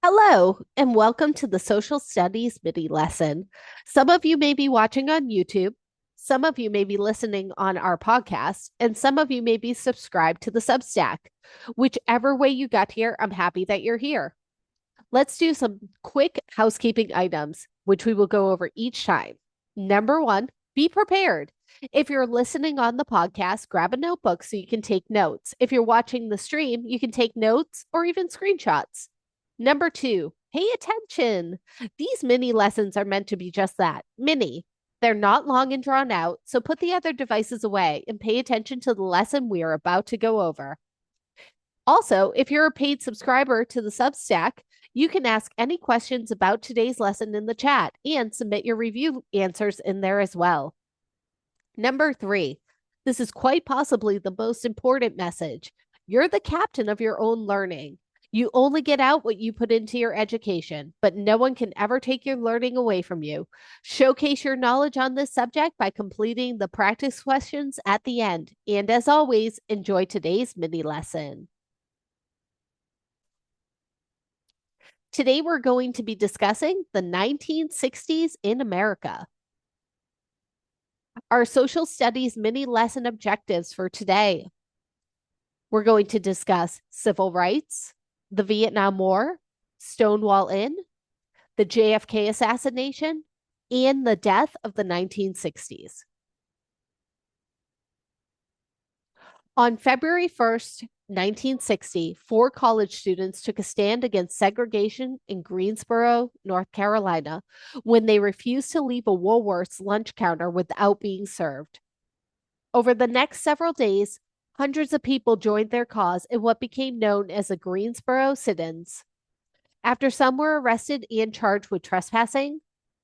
Hello, and welcome to the Social Studies mini lesson. Some of you may be watching on YouTube, some of you may be listening on our podcast, and some of you may be subscribed to the Substack. Whichever way you got here, I'm happy that you're here. Let's do some quick housekeeping items, which we will go over each time. Number one, be prepared. If you're listening on the podcast, grab a notebook so you can take notes. If you're watching the stream, you can take notes or even screenshots. Number two, pay attention. These mini lessons are meant to be just that, mini. They're not long and drawn out, so put the other devices away and pay attention to the lesson we are about to go over. Also, if you're a paid subscriber to the Substack, you can ask any questions about today's lesson in the chat and submit your review answers in there as well. Number three, this is quite possibly the most important message. You're the captain of your own learning. You only get out what you put into your education, but no one can ever take your learning away from you. Showcase your knowledge on this subject by completing the practice questions at the end. And as always, enjoy today's mini lesson. Today, we're going to be discussing the 1960s in America. Our social studies mini lesson objectives for today. We're going to discuss civil rights, the Vietnam War, Stonewall Inn, the JFK assassination, and the death of the 1960s. On February 1st, 1960, four college students took a stand against segregation in Greensboro, North Carolina, when they refused to leave a Woolworth's lunch counter without being served. Over the next several days, hundreds of people joined their cause in what became known as the Greensboro sit-ins. After some were arrested and charged with trespassing,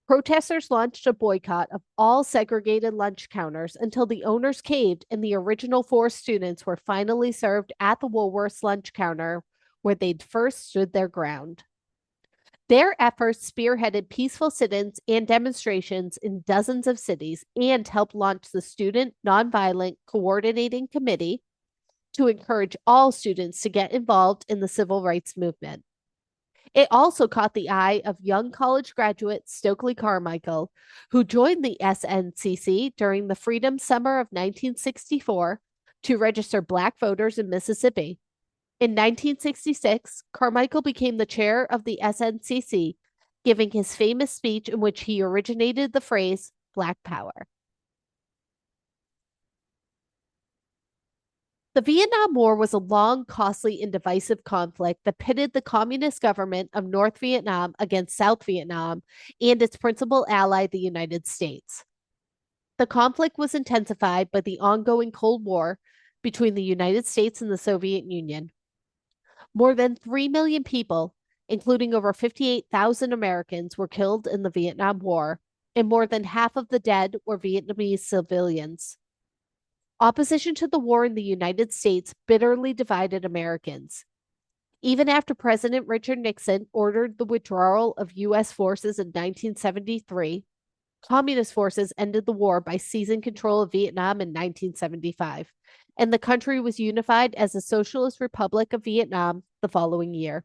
protesters launched a boycott of all segregated lunch counters until the owners caved and the original four students were finally served at the Woolworth's lunch counter where they'd first stood their ground. Their efforts spearheaded peaceful sit-ins and demonstrations in dozens of cities and helped launch the Student Nonviolent Coordinating Committee to encourage all students to get involved in the civil rights movement. It also caught the eye of young college graduate Stokely Carmichael, who joined the SNCC during the Freedom Summer of 1964 to register Black voters in Mississippi. In 1966, Carmichael became the chair of the SNCC, giving his famous speech in which he originated the phrase Black Power. The Vietnam War was a long, costly, and divisive conflict that pitted the communist government of North Vietnam against South Vietnam and its principal ally, the United States. The conflict was intensified by the ongoing Cold War between the United States and the Soviet Union. More than 3 million people, including over 58,000 Americans, were killed in the Vietnam War, and more than half of the dead were Vietnamese civilians. Opposition to the war in the United States bitterly divided Americans. Even after President Richard Nixon ordered the withdrawal of U.S. forces in 1973, communist forces ended the war by seizing control of Vietnam in 1975, and the country was unified as the Socialist Republic of Vietnam the following year.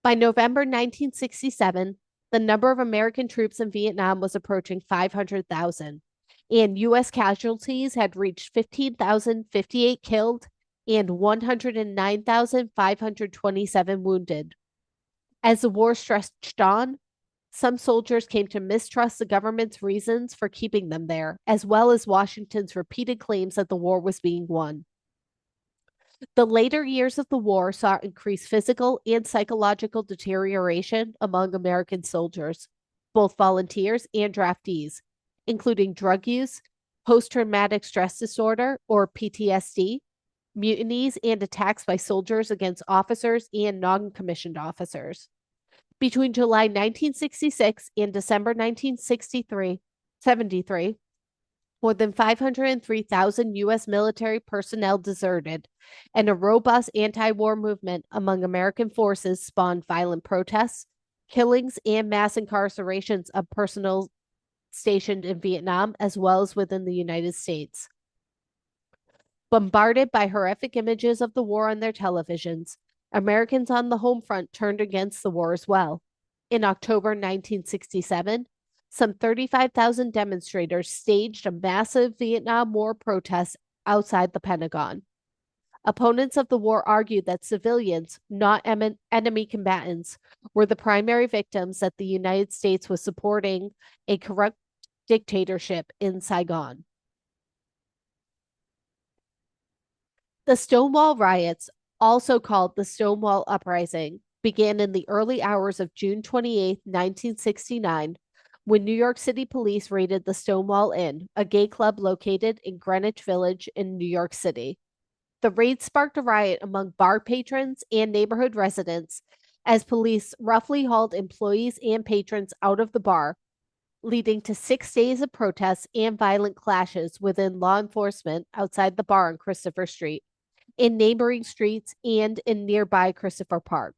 By November 1967, the number of American troops in Vietnam was approaching 500,000, and U.S. casualties had reached 15,058 killed and 109,527 wounded. As the war stretched on, some soldiers came to mistrust the government's reasons for keeping them there, as well as Washington's repeated claims that the war was being won. The later years of the war saw increased physical and psychological deterioration among American soldiers, both volunteers and draftees, including drug use, post-traumatic stress disorder, or PTSD, mutinies, and attacks by soldiers against officers and non-commissioned officers. Between July 1966 and December 1973, more than 503,000 U.S. military personnel deserted, and a robust anti-war movement among American forces spawned violent protests, killings, and mass incarcerations of personnel stationed in Vietnam as well as within the United States. Bombarded by horrific images of the war on their televisions, Americans on the home front turned against the war as well. In October 1967, some 35,000 demonstrators staged a massive Vietnam War protest outside the Pentagon. Opponents of the war argued that civilians, not enemy combatants, were the primary victims, that the United States was supporting a corrupt dictatorship in Saigon. The Stonewall riots, also called the Stonewall Uprising, began in the early hours of June 28, 1969, when New York City police raided the Stonewall Inn, a gay club located in Greenwich Village in New York City. The raid sparked a riot among bar patrons and neighborhood residents as police roughly hauled employees and patrons out of the bar, leading to 6 days of protests and violent clashes within law enforcement outside the bar on Christopher Street, in neighboring streets, and in nearby Christopher Park.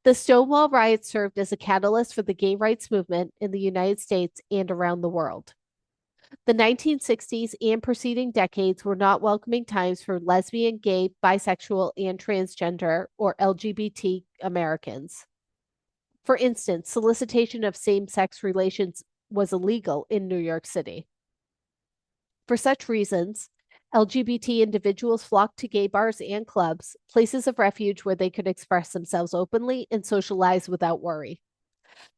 The Stonewall riots served as a catalyst for the gay rights movement in the United States and around the world. The 1960s and preceding decades were not welcoming times for lesbian, gay, bisexual, and transgender, or LGBT Americans. For instance, solicitation of same sex relations was illegal in New York City. For such reasons, LGBT individuals flocked to gay bars and clubs, places of refuge where they could express themselves openly and socialize without worry.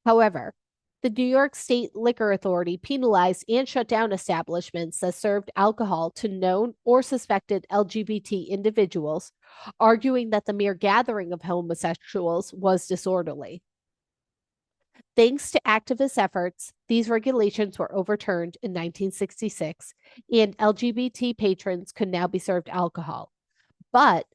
However, the New York State Liquor Authority penalized and shut down establishments that served alcohol to known or suspected LGBT individuals, arguing that the mere gathering of homosexuals was disorderly. Thanks to activist efforts, these regulations were overturned in 1966, and LGBT patrons could now be served alcohol. But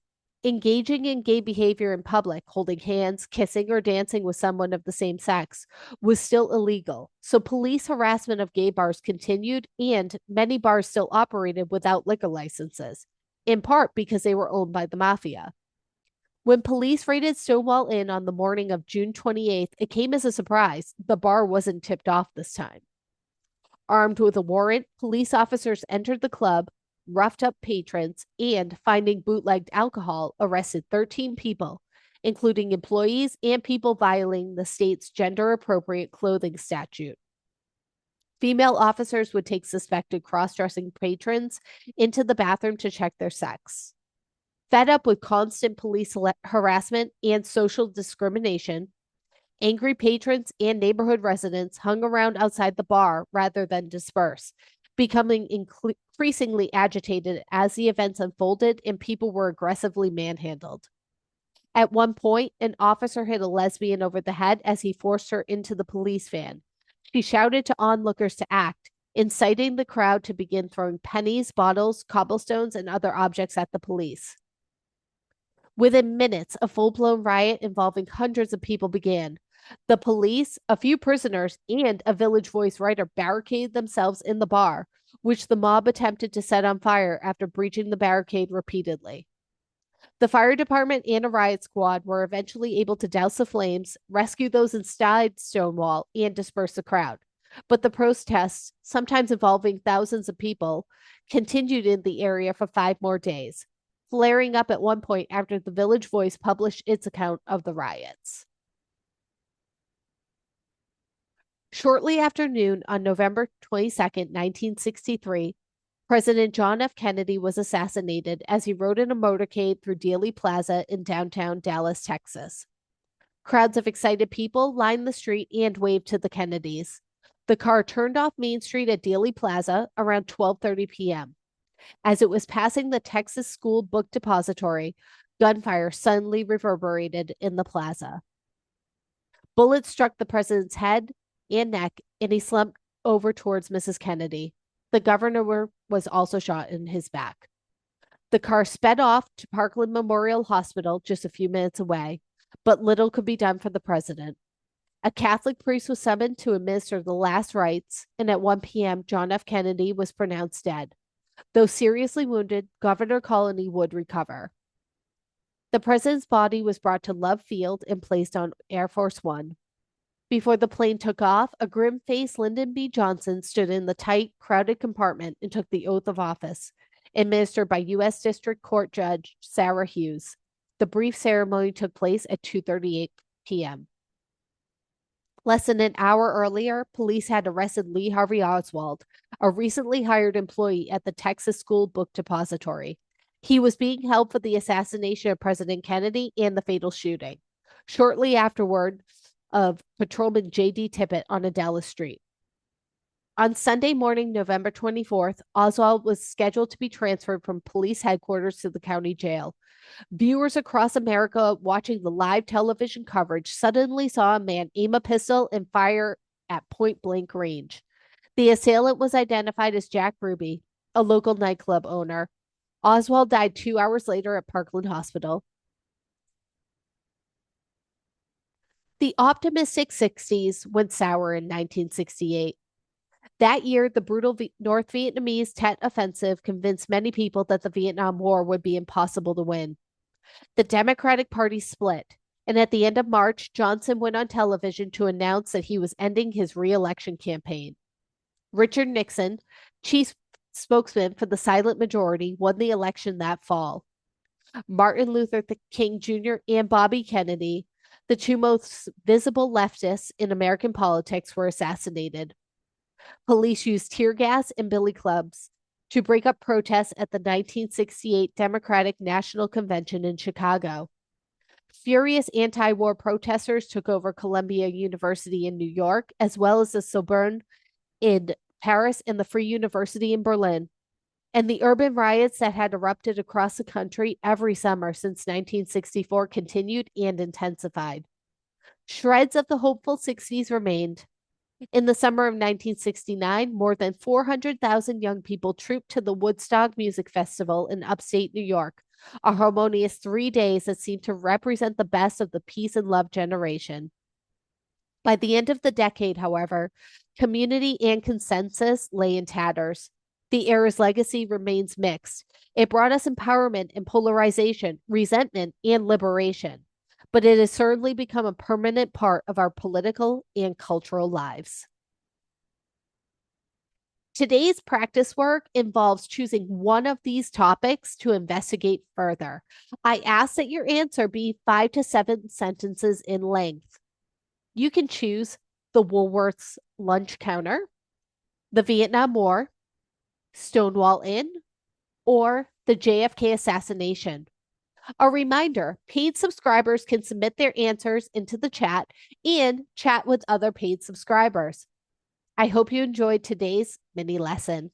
engaging in gay behavior in public, holding hands, kissing, or dancing with someone of the same sex, was still illegal. So police harassment of gay bars continued, and many bars still operated without liquor licenses, in part because they were owned by the mafia. When police raided Stonewall Inn on the morning of June 28th, it came as a surprise. The bar wasn't tipped off this time. Armed with a warrant, police officers entered the club, roughed up patrons, and, finding bootlegged alcohol, arrested 13 people, including employees and people violating the state's gender appropriate clothing statute. Female officers would take suspected cross dressing patrons into the bathroom to check their sex. Fed up with constant police harassment and social discrimination, angry patrons and neighborhood residents hung around outside the bar rather than disperse, becoming increasingly agitated as the events unfolded and people were aggressively manhandled. At one point, an officer hit a lesbian over the head as he forced her into the police van. She shouted to onlookers to act, inciting the crowd to begin throwing pennies, bottles, cobblestones, and other objects at the police. Within minutes, a full-blown riot involving hundreds of people began. The police, a few prisoners, and a Village Voice writer barricaded themselves in the bar, which the mob attempted to set on fire after breaching the barricade repeatedly. The fire department and a riot squad were eventually able to douse the flames, rescue those inside Stonewall, and disperse the crowd. But the protests, sometimes involving thousands of people, continued in the area for 5 more days, flaring up at one point after the Village Voice published its account of the riots. Shortly after noon on November 22nd, 1963, President John F. Kennedy was assassinated as he rode in a motorcade through Dealey Plaza in downtown Dallas, Texas. Crowds of excited people lined the street and waved to the Kennedys. The car turned off Main Street at Dealey Plaza around 12:30 p.m. As it was passing the Texas School Book Depository, gunfire suddenly reverberated in the plaza. Bullets struck the president's head and neck, and he slumped over towards Mrs. Kennedy. The governor was also shot in his back. The car sped off to Parkland Memorial Hospital, just a few minutes away, but little could be done for the president. A Catholic priest was summoned to administer the last rites, and at 1 p.m., John F. Kennedy was pronounced dead. Though seriously wounded, Governor Colony would recover. The president's body was brought to Love Field and placed on Air Force One. Before the plane took off, a grim-faced Lyndon B. Johnson stood in the tight, crowded compartment and took the oath of office, administered by U.S. District Court Judge Sarah Hughes. The brief ceremony took place at 2:38 p.m. Less than an hour earlier, police had arrested Lee Harvey Oswald, a recently hired employee at the Texas School Book Depository. He was being held for the assassination of President Kennedy and the fatal shooting. Shortly afterward, of Patrolman J.D. Tippit on a Dallas street. On Sunday morning, November 24th, Oswald was scheduled to be transferred from police headquarters to the county jail. Viewers across America watching the live television coverage suddenly saw a man aim a pistol and fire at point blank range. The assailant was identified as Jack Ruby, a local nightclub owner. Oswald died 2 hours later at Parkland Hospital. The optimistic 60s went sour in 1968. That year, the brutal North Vietnamese Tet Offensive convinced many people that the Vietnam War would be impossible to win. The Democratic Party split, and at the end of March, Johnson went on television to announce that he was ending his reelection campaign. Richard Nixon, chief spokesman for the silent majority, won the election that fall. Martin Luther King Jr. and Bobby Kennedy, the two most visible leftists in American politics, were assassinated. Police used tear gas and billy clubs to break up protests at the 1968 Democratic National Convention in Chicago. Furious anti-war protesters took over Columbia University in New York, as well as the Sorbonne in Paris and the Free University in Berlin. And the urban riots that had erupted across the country every summer since 1964 continued and intensified. Shreds of the hopeful 60s remained. In the summer of 1969, more than 400,000 young people trooped to the Woodstock Music Festival in upstate New York, a harmonious 3 days that seemed to represent the best of the peace and love generation. By the end of the decade, however, community and consensus lay in tatters. The era's legacy remains mixed. It brought us empowerment and polarization, resentment and liberation, but it has certainly become a permanent part of our political and cultural lives. Today's practice work involves choosing one of these topics to investigate further. I ask that your answer be 5 to 7 sentences in length. You can choose the Woolworth's lunch counter, the Vietnam War, Stonewall Inn, or the JFK assassination. A reminder, paid subscribers can submit their answers into the chat and chat with other paid subscribers. I hope you enjoyed today's mini lesson.